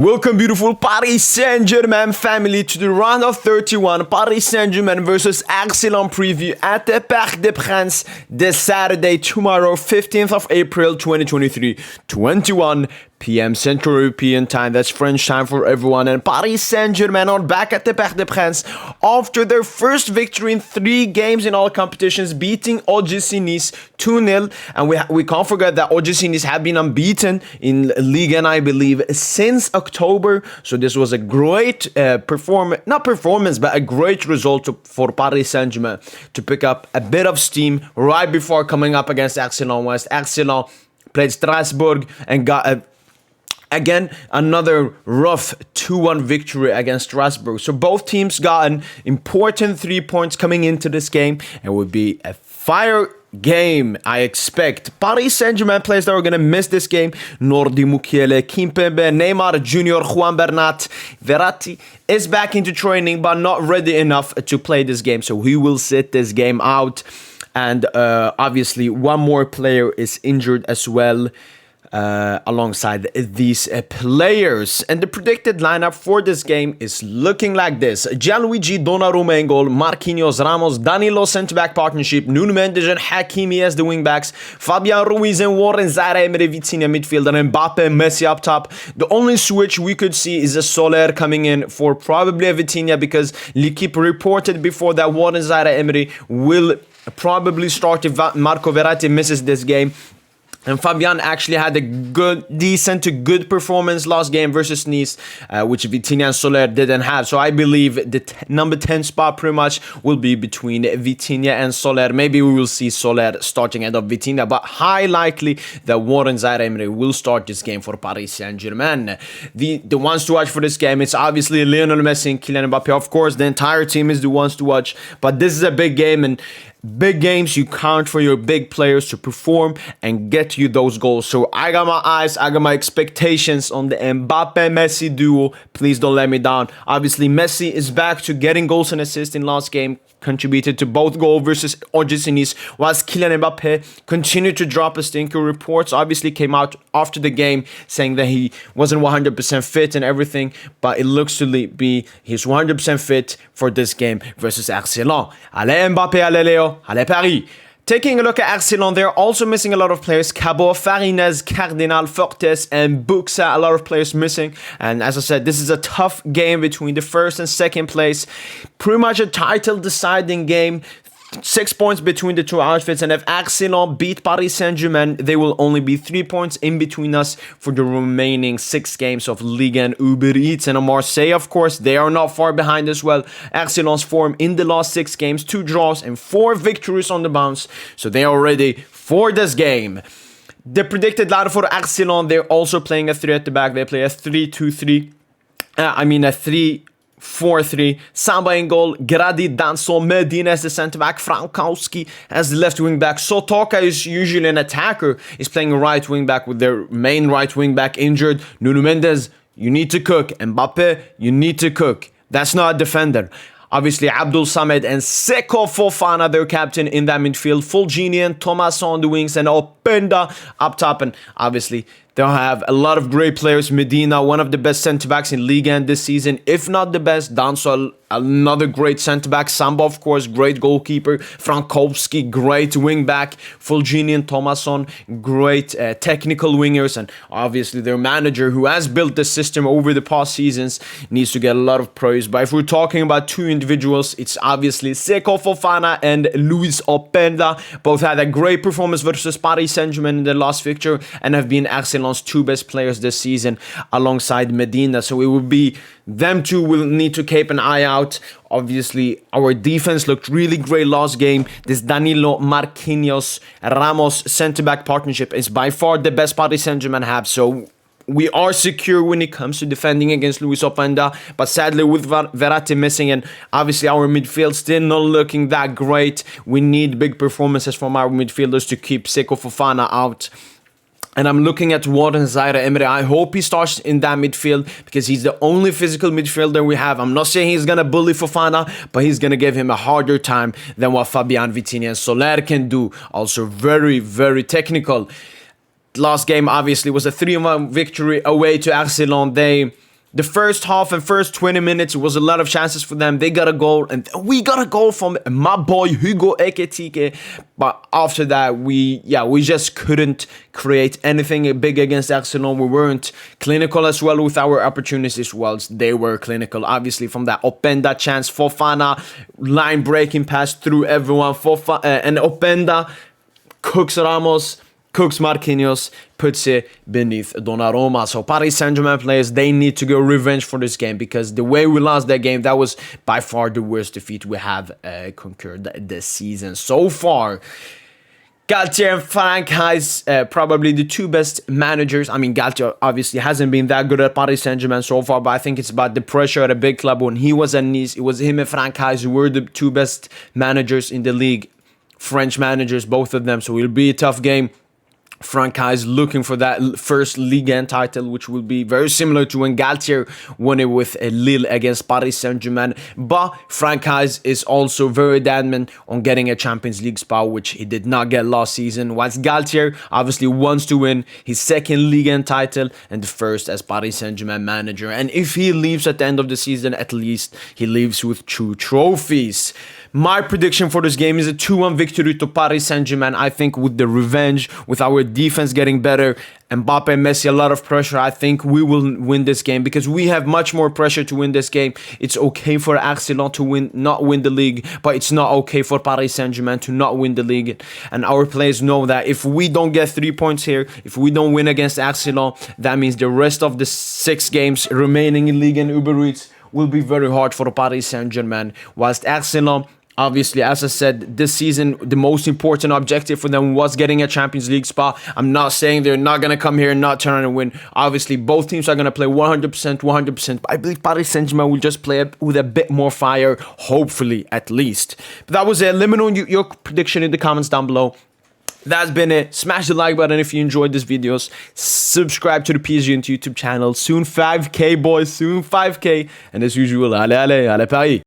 Welcome, beautiful Paris Saint-Germain family, to the round of 31 Paris Saint-Germain versus Arsenal preview at the Parc des Princes this Saturday, tomorrow, 15th of April 2023, 21 p.m. Central European time. That's French time for everyone. And Paris Saint-Germain are back at the Parc des Princes after their first victory in 3 games in all competitions, beating OGC Nice 2-0. And we can't forget that OGC Nice have been unbeaten in Ligue, I believe, since October. So this was a great a great result for Paris Saint-Germain to pick up a bit of steam right before coming up against Arsenal West. Arsenal played Strasbourg and got again, another rough 2-1 victory against Strasbourg. So both teams got an important 3 points coming into this game. It would be a fire game, I expect. Paris Saint-Germain players that are going to miss this game: Nordi Mukiele, Kimpembe, Neymar Jr., Juan Bernat. Verratti is back into training but not ready enough to play this game, so he will sit this game out. And obviously one more player is injured as well, alongside these players. And the predicted lineup for this game is looking like this: Gianluigi Donnarumma in goal, Marquinhos, Ramos, Danilo centre-back partnership, Nuno Mendes and Hakimi as the wing-backs, Fabian Ruiz and Warren Zaire-Emery, Vitinha midfield, and Mbappe and Messi up top. The only switch we could see is a Soler coming in for probably a Vitinha, because Ligue reported before that Warren Zaire-Emery will probably start if Marco Verratti misses this game. And Fabian actually had a decent to good performance last game versus Nice, which Vitinha and Soler didn't have. So I believe the number 10 spot pretty much will be between Vitinha and Soler. Maybe we will see Soler starting ahead of Vitinha, but high likely that Warren Zaire-Emery will start this game for Paris Saint-Germain. The ones to watch for this game, it's obviously Lionel Messi and Kylian Mbappe. Of course, the entire team is the ones to watch, but this is a big game, and big games, you count for your big players to perform and get you those goals. So I got my eyes, I got my expectations on the Mbappe-Messi duo. Please don't let me down. Obviously, Messi is back to getting goals and assists in last game, contributed to both goal versus OGC Nice, whilst Kylian Mbappe continued to drop a stinker. Reports obviously came out after the game saying that he wasn't 100% fit and everything, but it looks to be he's 100% fit for this game versus Arsenal. Allez Mbappe, allez Léo, allez Paris. Taking a look at Arsenal, they're also missing a lot of players: Cabo, Farinez, Cardinal, Fortes, and Buxa. A lot of players missing. And as I said, this is a tough game between the first and second place. Pretty much a title-deciding game. 6 points between the two outfits, and if Arsenal beat Paris Saint-Germain, they will only be 3 points in between us for the remaining 6 games of Ligue and Uber Eats. And Marseille, of course, they are not far behind as well. Arsenal's form in the last 6 games: 2 draws and 4 victories on the bounce, so they are ready for this game. The predicted lineup for Arsenal, they're also playing a 3 at the back. They play a 3-2-3. A 3-4-3. Samba in goal, Grady, Danso, Medina as the centre-back, Frankowski as the left wing-back. Sotoka is usually an attacker, is playing a right wing-back with their main right wing-back injured. Nuno Mendes, you need to cook. Mbappe, you need to cook. That's not a defender. Obviously, Abdul Samed and Seko Fofana, their captain in that midfield. Fulgini and Thomas on the wings, and Openda up top. And obviously, they'll have a lot of great players. Medina, one of the best centre-backs in Ligue 1 this season, if not the best. Danso, another great centre-back. Samba, of course, great goalkeeper. Frankowski, great wing-back. Fulgini and Thomasson, great technical wingers. And obviously, their manager, who has built the system over the past seasons, needs to get a lot of praise. But if we're talking about 2 individuals, it's obviously Seko Fofana and Luis Openda. Both had a great performance versus Paris Saint-Germain in the last fixture and have been Arsenal's 2 best players this season alongside Medina. So it will be them 2 will need to keep an eye out. Obviously, our defense looked really great last game. This Danilo, Marquinhos, Ramos centre-back partnership is by far the best Paris Saint-Germain have. So we are secure when it comes to defending against Luis Openda, but sadly with Verratti missing, and obviously our midfield still not looking that great, we need big performances from our midfielders to keep Seko Fofana out. And I'm looking at Warren Zaire-Emery. I hope he starts in that midfield, because he's the only physical midfielder we have. I'm not saying he's going to bully Fofana, but he's going to give him a harder time than what Fabian, Vitinha and Soler can do. Also very, very technical. Last game obviously was a 3-1 victory away to Arsenal. They The first half and first 20 minutes, it was a lot of chances for them. They got a goal, and we got a goal from my boy Hugo Ekitike. But after that, we just couldn't create anything big against Arsenal. We weren't clinical as well with our opportunities. Whilst they were clinical, obviously, from that Openda chance, Fofana line breaking pass through everyone. And Openda cooks Ramos, cooks Marquinhos, puts it beneath Donnarumma. So Paris Saint-Germain players, they need to go revenge for this game, because the way we lost that game, that was by far the worst defeat we have conquered this season so far. Galtier and Frank Heis, probably the two best managers. I mean, Galtier obviously hasn't been that good at Paris Saint-Germain so far, but I think it's about the pressure at a big club. When he was at Nice, it was him and Frank Heis who were the two best managers in the league. French managers, both of them. So it'll be a tough game. Frank is looking for that first Ligue title, which will be very similar to when Galtier won it with Lille against Paris Saint-Germain. But Frank is also very adamant on getting a Champions League spot, which he did not get last season. Whilst Galtier obviously wants to win his second Ligue title and the first as Paris Saint-Germain manager. And if he leaves at the end of the season, at least he leaves with 2 trophies. My prediction for this game is a 2-1 victory to Paris Saint-Germain. I think with the revenge, with our defense getting better, Mbappe and Messi, a lot of pressure, I think we will win this game, because we have much more pressure to win this game. It's okay for Arsenal to not win the league, but it's not okay for Paris Saint-Germain to not win the league. And our players know that if we don't get 3 points here, if we don't win against Arsenal, that means the rest of the 6 games remaining in Ligue and Uber Eats will be very hard for Paris Saint-Germain. Whilst Arsenal, obviously, as I said, this season, the most important objective for them was getting a Champions League spot. I'm not saying they're not going to come here and not turn and win. Obviously, both teams are going to play 100%. But I believe Paris Saint-Germain will just play with a bit more fire, hopefully, at least. But that was it. Let me know your prediction in the comments down below. That's been it. Smash the like button if you enjoyed these videos. Subscribe to the PSGINT YouTube channel. Soon 5K, boys. Soon 5K. And as usual, allez, Paris.